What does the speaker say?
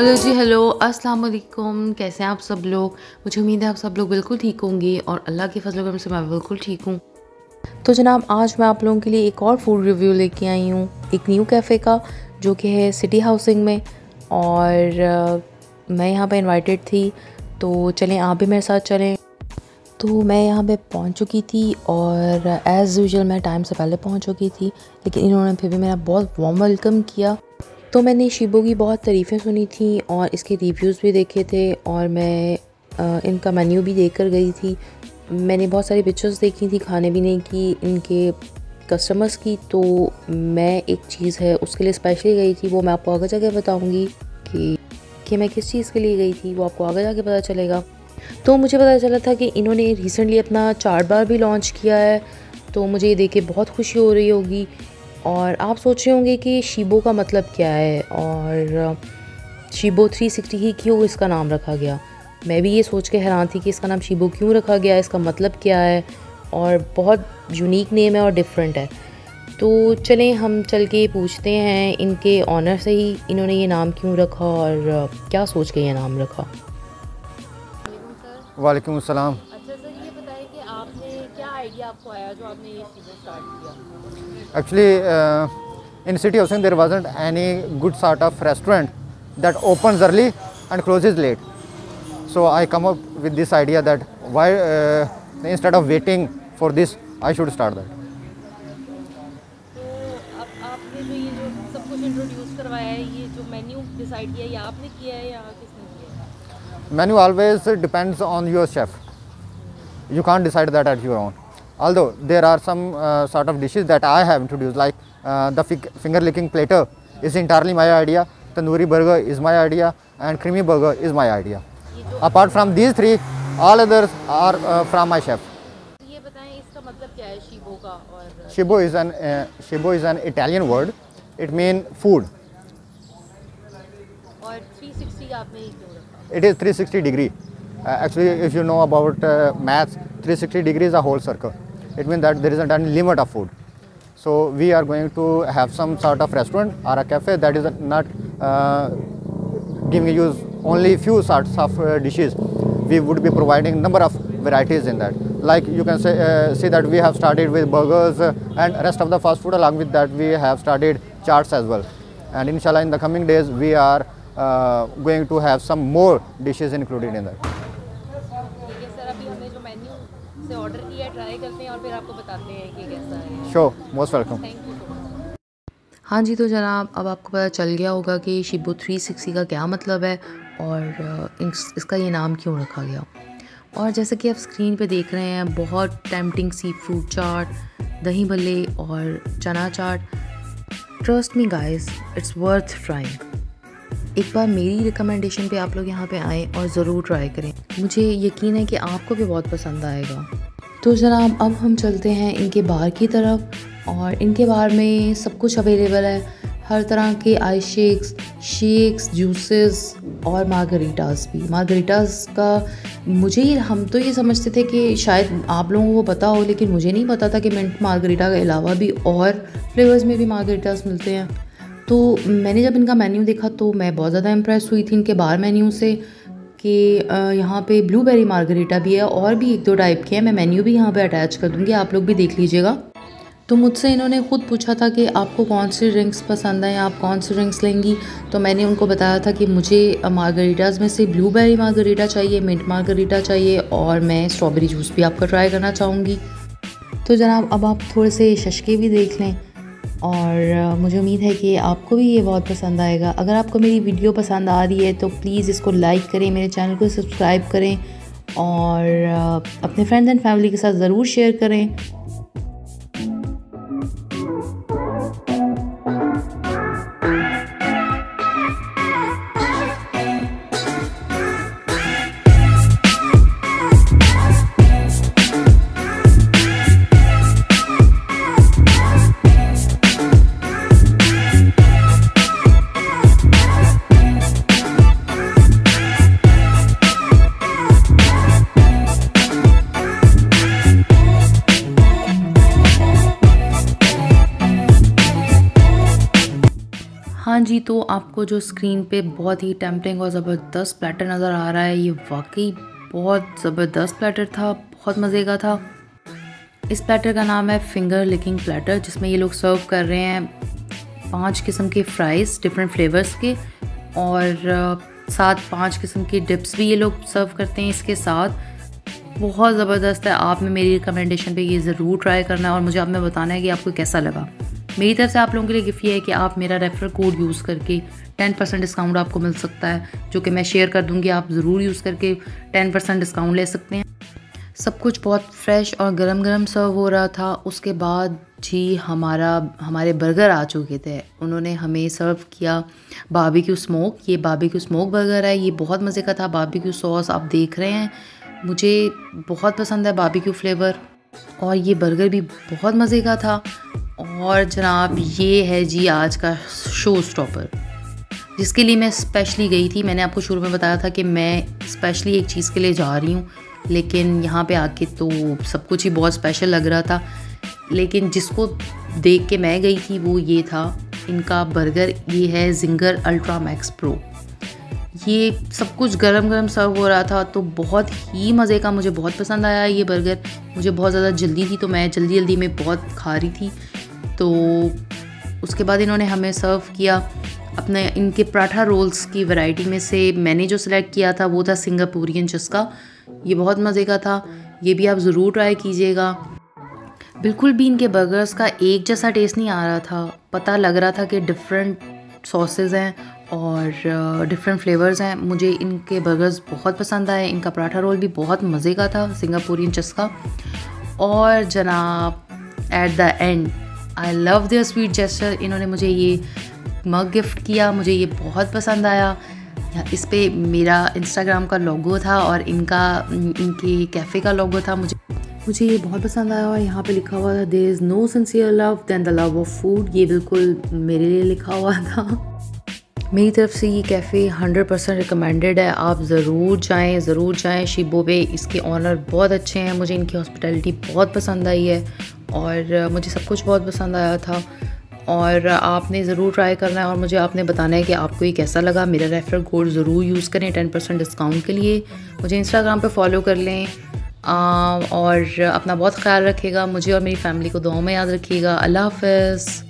जी hello, अस्सलाम वालेकुम। कैसे हैं आप सब लोग? मुझे उम्मीद है आप सब लोग बिल्कुल ठीक होंगे और अल्लाह के फज़ल करम से मैं बिल्कुल ठीक हूँ। तो जनाब, आज मैं आप लोगों के लिए एक और फूड रिव्यू लेके आई हूँ, एक न्यू कैफ़े का, जो कि है सिटी हाउसिंग में। और मैं यहाँ पे इनवाइटेड थी, तो चलें आप भी मेरे साथ चलें। तो मैं यहाँ पे पहुँच चुकी थी और एज़ यूजुअल मैं टाइम से पहले पहुँच चुकी थी, लेकिन इन्होंने फिर भी मेरा बहुत वार्म वेलकम किया। तो मैंने शिबो की बहुत तारीफ़ें सुनी थी और इसके रिव्यूज़ भी देखे थे, और मैं इनका मेन्यू भी देख कर गई थी। मैंने बहुत सारी पिक्चर्स देखी थी खाने पीने की, इनके कस्टमर्स की। तो मैं एक चीज़ है उसके लिए स्पेशली गई थी, वो मैं आपको आगे जाके बताऊंगी कि मैं किस चीज़ के लिए गई थी, वो आपको आगे जाके पता चलेगा। तो मुझे पता चला था कि इन्होंने रिसेंटली अपना चाट बार भी लॉन्च किया है, तो मुझे ये देख के बहुत खुशी हो रही होगी। और आप सोच रहे होंगे कि शिबो का मतलब क्या है और शिबो 360 ही क्यों इसका नाम रखा गया। मैं भी ये सोच के हैरान थी कि इसका नाम शिबो क्यों रखा गया, इसका मतलब क्या है, और बहुत यूनिक नेम है और डिफरेंट है। तो चलें हम चल के पूछते हैं इनके ऑनर से ही इन्होंने ये नाम क्यों रखा और क्या सोच के ये नाम रखा। वालेकुम अस्सलाम। अच्छा सर, ये बताएं कि आपने क्या आइडिया आपको आया जो आपने ये शिबो स्टार्ट किया। Actually, in city housing there wasn't any good sort of restaurant that opens early and closes late. So I come up with this idea that why instead of waiting for this, I should start that. तो अब आपने जो सब कुछ introduce करवाया है, ये जो मेन्यू डिसाइड किया है, ये आपने किया है या किसने किया है? Menu always depends on your chef. You can't decide that at your own. Although there are some sort of dishes that I have introduced, like the finger licking platter is entirely my idea, tandoori burger is my idea, and creamy burger is my idea. Apart from these three, all others are from my chef. ये बताएं इसका मतलब क्या है शिबो का? और Shibo is an Italian word. It means food. और 360 का आपने क्यों रखा? It is 360 degree. Actually, if you know about maths, 360 degree is a whole circle. It means that there isn't any limit of food. So we are going to have some sort of restaurant or a cafe that is not giving you only few sorts of dishes. We would be providing number of varieties in that. Like you can see that we have started with burgers and rest of the fast food. Along with that, we have started charts as well. And inshallah, in the coming days, we are going to have some more dishes included in that. ठीक है sir, अभी हमने जो menu से order किया है try करते हैं और फिर आपको बताते हैं कि कैसा है। Sure, most welcome. Thank you so much. हाँ जी, तो जनाब अब आपको पता चल गया होगा कि शिबो 360 का क्या मतलब है और इसका ये नाम क्यों रखा गया। और जैसा कि आप स्क्रीन पे देख रहे हैं, बहुत टेम्पटिंग सी फ्रूट चाट, दही भल्ले और चना चाट। Trust me guys, it's worth trying. एक बार मेरी रिकमेंडेशन पे आप लोग यहाँ पे आएँ और ज़रूर ट्राई करें। मुझे यकीन है कि आपको भी बहुत पसंद आएगा। तो जनाब अब हम चलते हैं इनके बार की तरफ, और इनके बार में सब कुछ अवेलेबल है। हर तरह के आइस शेक्स, जूसेस और मार्गरीटास भी। मार्गरीटास का हम तो ये समझते थे कि शायद आप लोगों को पता हो, लेकिन मुझे नहीं पता था कि मिंट मार्गरीटा के अलावा भी और फ्लेवर्स में भी मार्गरीटास मिलते हैं। तो मैंने जब इनका मेन्यू देखा तो मैं बहुत ज़्यादा इम्प्रेस हुई थी इनके बार मेन्यू से, कि यहाँ पे ब्लूबेरी मार्गरीटा भी है और भी एक दो टाइप के हैं। मैं मेन्यू भी यहाँ पे अटैच कर दूँगी, आप लोग भी देख लीजिएगा। तो मुझसे इन्होंने ख़ुद पूछा था कि आपको कौन सी ड्रिंक्स पसंद हैं, आप कौन सी ड्रिंक्स लेंगी। तो मैंने उनको बताया था कि मुझे मार्गरीटाज़ में से ब्लूबेरी मार्गरीटा चाहिए, मिंट मार्गरीटा चाहिए, और मैं स्ट्रॉबेरी जूस भी आपका ट्राई करना चाहूँगी। तो जनाब अब आप थोड़े से शशके भी देख लें, और मुझे उम्मीद है कि आपको भी ये बहुत पसंद आएगा। अगर आपको मेरी वीडियो पसंद आ रही है तो प्लीज़ इसको लाइक करें, मेरे चैनल को सब्सक्राइब करें और अपने फ्रेंड्स एंड फैमिली के साथ ज़रूर शेयर करें। जी, तो आपको जो स्क्रीन पे बहुत ही टेम्पटिंग और ज़बरदस्त प्लेटर नज़र आ रहा है, ये वाक़ई बहुत ज़बरदस्त प्लेटर था, बहुत मज़े का था। इस प्लेटर का नाम है फिंगर लिकिंग प्लेटर, जिसमें ये लोग सर्व कर रहे हैं 5 किस्म के फ्राइज़ डिफरेंट फ्लेवर्स के, और साथ 5 किस्म की डिप्स भी ये लोग सर्व करते हैं इसके साथ। बहुत ज़बरदस्त है, आपने मेरी रिकमेंडेशन पे ये ज़रूर ट्राई करना है और मुझे आपने बताना है कि आपको कैसा लगा। मेरी तरफ से आप लोगों के लिए गिफ्ट ये है कि आप मेरा रेफरल कोड यूज़ करके 10% डिस्काउंट आपको मिल सकता है, जो कि मैं शेयर कर दूँगी। आप ज़रूर यूज़ करके 10% डिस्काउंट ले सकते हैं। सब कुछ बहुत फ्रेश और गरम-गरम सर्व हो रहा था। उसके बाद जी हमारे बर्गर आ चुके थे। उन्होंने हमें सर्व किया बारबेक्यू स्मोक। ये बारबेक्यू स्मोक बर्गर है, ये बहुत मज़े का था। बारबेक्यू सॉस आप देख रहे हैं, मुझे बहुत पसंद है बारबेक्यू फ्लेवर, और ये बर्गर भी बहुत मज़े का था। और जनाब ये है जी आज का शो स्टॉपर, जिसके लिए मैं स्पेशली गई थी। मैंने आपको शुरू में बताया था कि मैं स्पेशली एक चीज़ के लिए जा रही हूँ, लेकिन यहाँ पे आके तो सब कुछ ही बहुत स्पेशल लग रहा था। लेकिन जिसको देख के मैं गई थी वो ये था, इनका बर्गर। ये है जिंगर अल्ट्रा मैक्स प्रो। ये सब कुछ गरम गरम सर्व हो रहा था, तो बहुत ही मज़े का, मुझे बहुत पसंद आया ये बर्गर। मुझे बहुत ज़्यादा जल्दी थी, तो मैं जल्दी जल्दी में बहुत खा रही थी। तो उसके बाद इन्होंने हमें सर्व किया अपने इनके पराठा रोल्स की वैरायटी में से। मैंने जो सिलेक्ट किया था वो था सिंगापुरियन चस्का। ये बहुत मज़े का था, ये भी आप ज़रूर ट्राई कीजिएगा। बिल्कुल भी इनके बर्गर्स का एक जैसा टेस्ट नहीं आ रहा था, पता लग रहा था कि डिफरेंट सॉसेज हैं और डिफरेंट फ्लेवर्स हैं। मुझे इनके बर्गर्स बहुत पसंद आए। इनका पराठा रोल भी बहुत मज़े का था, सिंगापुरियन चस्का। और जनाब at the end I love their sweet gesture. इन्होंने मुझे ये मग गिफ्ट किया, मुझे ये बहुत पसंद आया। इस पे मेरा इंस्टाग्राम का लोगो था और इनके कैफ़े का लोगो था। मुझे ये बहुत पसंद आया, और यहाँ पे लिखा हुआ था there is no sincere love than the love of food. ये बिल्कुल मेरे लिए लिखा हुआ था। मेरी तरफ से ये कैफ़े 100% रिकमेंडेड है, आप ज़रूर जाएं शिबो पे। इसके ऑनर बहुत अच्छे हैं, मुझे इनकी हॉस्पिटैलिटी बहुत पसंद आई है, और मुझे सब कुछ बहुत पसंद आया था। और आपने ज़रूर ट्राई करना है और मुझे आपने बताना है कि आपको ये कैसा लगा। मेरा रेफरल कोड ज़रूर यूज़ करें 10% डिस्काउंट के लिए। मुझे इंस्टाग्राम पे फॉलो कर लें, और अपना बहुत ख्याल रखिएगा। मुझे और मेरी फैमिली को दुआओं में याद रखिएगा। अल्लाह हाफ़िज़।